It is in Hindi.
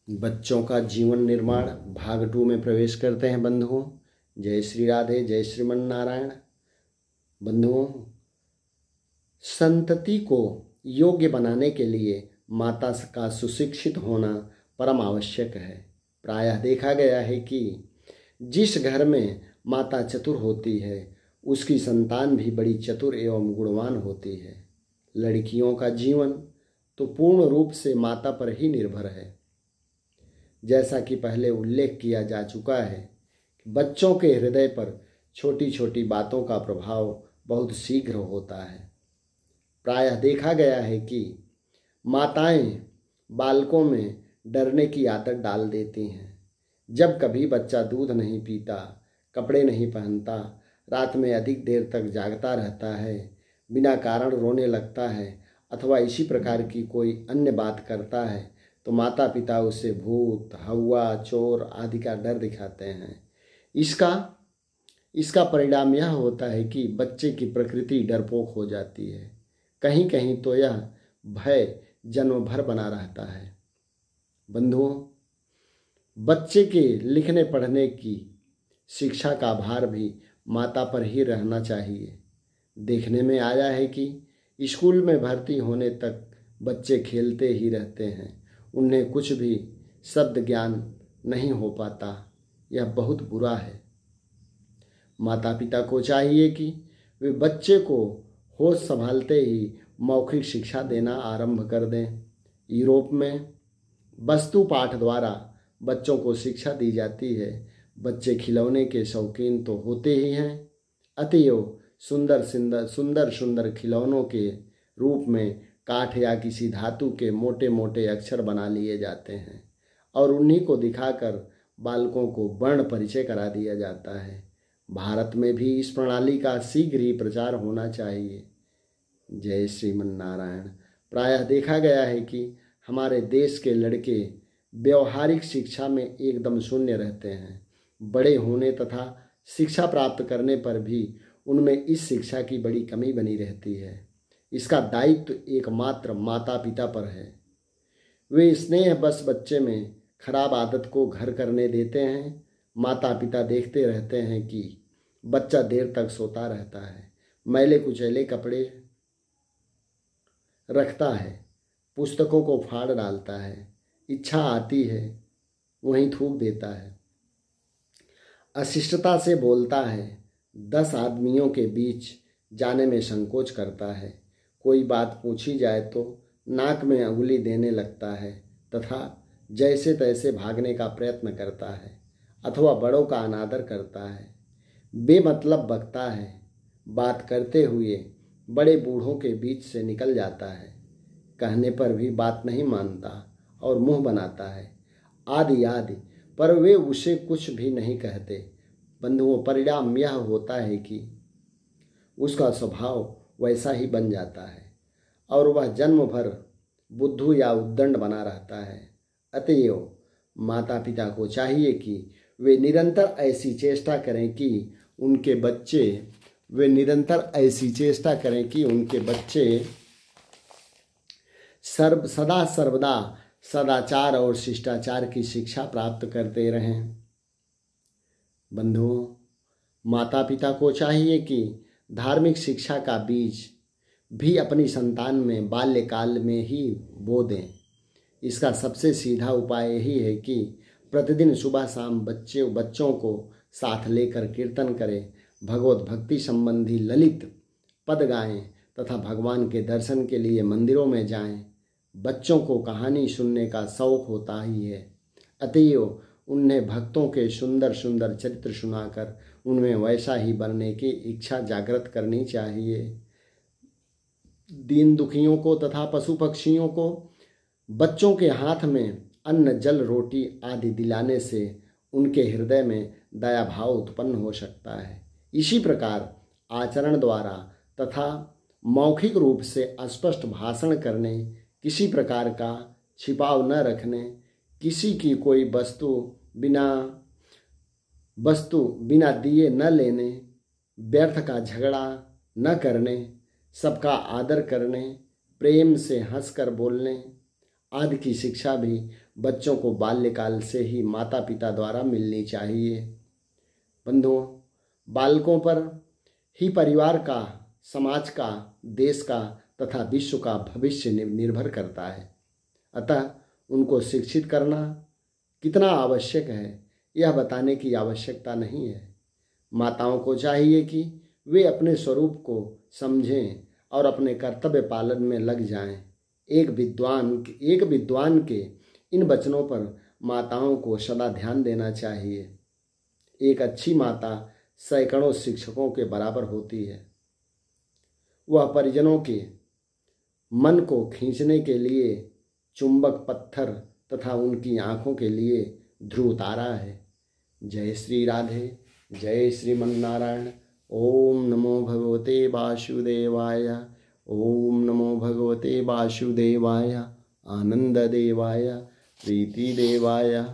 बच्चों का जीवन निर्माण भाग 2 में प्रवेश करते हैं बंधुओं। जय श्री राधे, जय श्रीमन नारायण। बंधुओं, संतति को योग्य बनाने के लिए माता का सुशिक्षित होना परम आवश्यक है। प्रायः देखा गया है कि जिस घर में माता चतुर होती है उसकी संतान भी बड़ी चतुर एवं गुणवान होती है। लड़कियों का जीवन तो पूर्ण रूप से माता पर ही निर्भर है। जैसा कि पहले उल्लेख किया जा चुका है कि बच्चों के हृदय पर छोटी छोटी बातों का प्रभाव बहुत शीघ्र होता है। प्रायः देखा गया है कि माताएं बालकों में डरने की आदत डाल देती हैं। जब कभी बच्चा दूध नहीं पीता, कपड़े नहीं पहनता, रात में अधिक देर तक जागता रहता है, बिना कारण रोने लगता है अथवा इसी प्रकार की कोई अन्य बात करता है तो माता पिता उसे भूत, हवा, चोर आदि का डर दिखाते हैं। इसका परिणाम यह होता है कि बच्चे की प्रकृति डरपोक हो जाती है। कहीं कहीं तो यह भय जन्म भर बना रहता है। बंधुओं, बच्चे के लिखने पढ़ने की शिक्षा का भार भी माता पर ही रहना चाहिए। देखने में आया है कि स्कूल में भर्ती होने तक बच्चे खेलते ही रहते हैं, उन्हें कुछ भी शब्द ज्ञान नहीं हो पाता। यह बहुत बुरा है। माता पिता को चाहिए कि वे बच्चे को होश संभालते ही मौखिक शिक्षा देना आरंभ कर दें। यूरोप में वस्तु पाठ द्वारा बच्चों को शिक्षा दी जाती है। बच्चे खिलौने के शौकीन तो होते ही हैं, अतएव सुंदर खिलौनों के रूप में काठ या किसी धातु के मोटे मोटे अक्षर बना लिए जाते हैं और उन्हीं को दिखाकर बालकों को वर्ण परिचय करा दिया जाता है। भारत में भी इस प्रणाली का शीघ्र ही प्रचार होना चाहिए। जय श्रीमन नारायण। प्रायः देखा गया है कि हमारे देश के लड़के व्यवहारिक शिक्षा में एकदम शून्य रहते हैं। बड़े होने तथा शिक्षा प्राप्त करने पर भी उनमें इस शिक्षा की बड़ी कमी बनी रहती है। इसका दायित्व एकमात्र माता पिता पर है। वे स्नेह बस बच्चे में खराब आदत को घर करने देते हैं। माता पिता देखते रहते हैं कि बच्चा देर तक सोता रहता है, मैले कुचैले कपड़े रखता है, पुस्तकों को फाड़ डालता है, इच्छा आती है वहीं थूक देता है, अशिष्टता से बोलता है, 10 आदमियों के बीच जाने में संकोच करता है, कोई बात पूछी जाए तो नाक में अंगुली देने लगता है तथा जैसे तैसे भागने का प्रयत्न करता है अथवा बड़ों का अनादर करता है, बेमतलब बकता है, बात करते हुए बड़े बूढ़ों के बीच से निकल जाता है, कहने पर भी बात नहीं मानता और मुंह बनाता है, आदि आदि, पर वे उसे कुछ भी नहीं कहते। बंधुओं, परिणाम यह होता है कि उसका स्वभाव वैसा ही बन जाता है और वह जन्म भर बुद्धू या उद्दंड बना रहता है। अतएव माता पिता को चाहिए कि वे निरंतर ऐसी चेष्टा करें कि उनके बच्चे सदा सर्वदा सदाचार और शिष्टाचार की शिक्षा प्राप्त करते रहें। बंधुओं, माता पिता को चाहिए कि धार्मिक शिक्षा का बीज भी अपनी संतान में बाल्यकाल में ही बो दें। इसका सबसे सीधा उपाय यही है कि प्रतिदिन सुबह शाम बच्चों को साथ लेकर कीर्तन करें, भगवत भक्ति संबंधी ललित पद गाएं तथा भगवान के दर्शन के लिए मंदिरों में जाएं। बच्चों को कहानी सुनने का शौक होता ही है, अतएव उन्हें भक्तों के सुंदर सुंदर चरित्र सुनाकर उनमें वैसा ही बनने की इच्छा जागृत करनी चाहिए। दीन दुखियों को तथा पशु पक्षियों को बच्चों के हाथ में अन्न, जल, रोटी आदि दिलाने से उनके हृदय में दया भाव उत्पन्न हो सकता है। इसी प्रकार आचरण द्वारा तथा मौखिक रूप से स्पष्ट भाषण करने, किसी प्रकार का छिपाव न रखने, किसी की कोई वस्तु बिना दिए न लेने, व्यर्थ का झगड़ा न करने, सबका आदर करने, प्रेम से हंसकर बोलने आदि की शिक्षा भी बच्चों को बाल्यकाल से ही माता पिता द्वारा मिलनी चाहिए। बंधुओं, बालकों पर ही परिवार का, समाज का, देश का तथा विश्व का भविष्य निर्भर करता है। अतः उनको शिक्षित करना कितना आवश्यक है, यह बताने की आवश्यकता नहीं है। माताओं को चाहिए कि वे अपने स्वरूप को समझें और अपने कर्तव्य पालन में लग जाएं। एक विद्वान के इन वचनों पर माताओं को सदा ध्यान देना चाहिए। एक अच्छी माता सैकड़ों शिक्षकों के बराबर होती है। वह परिजनों के मन को खींचने के लिए चुंबक पत्थर तथा उनकी आंखों के लिए ध्रुव तारा है। जय श्री राधे, जय श्रीमन नारायण। ओम नमो भगवते वासुदेवाय। ओम नमो भगवते वासुदेवाय, आनंद देवाय, प्रीति देवाय।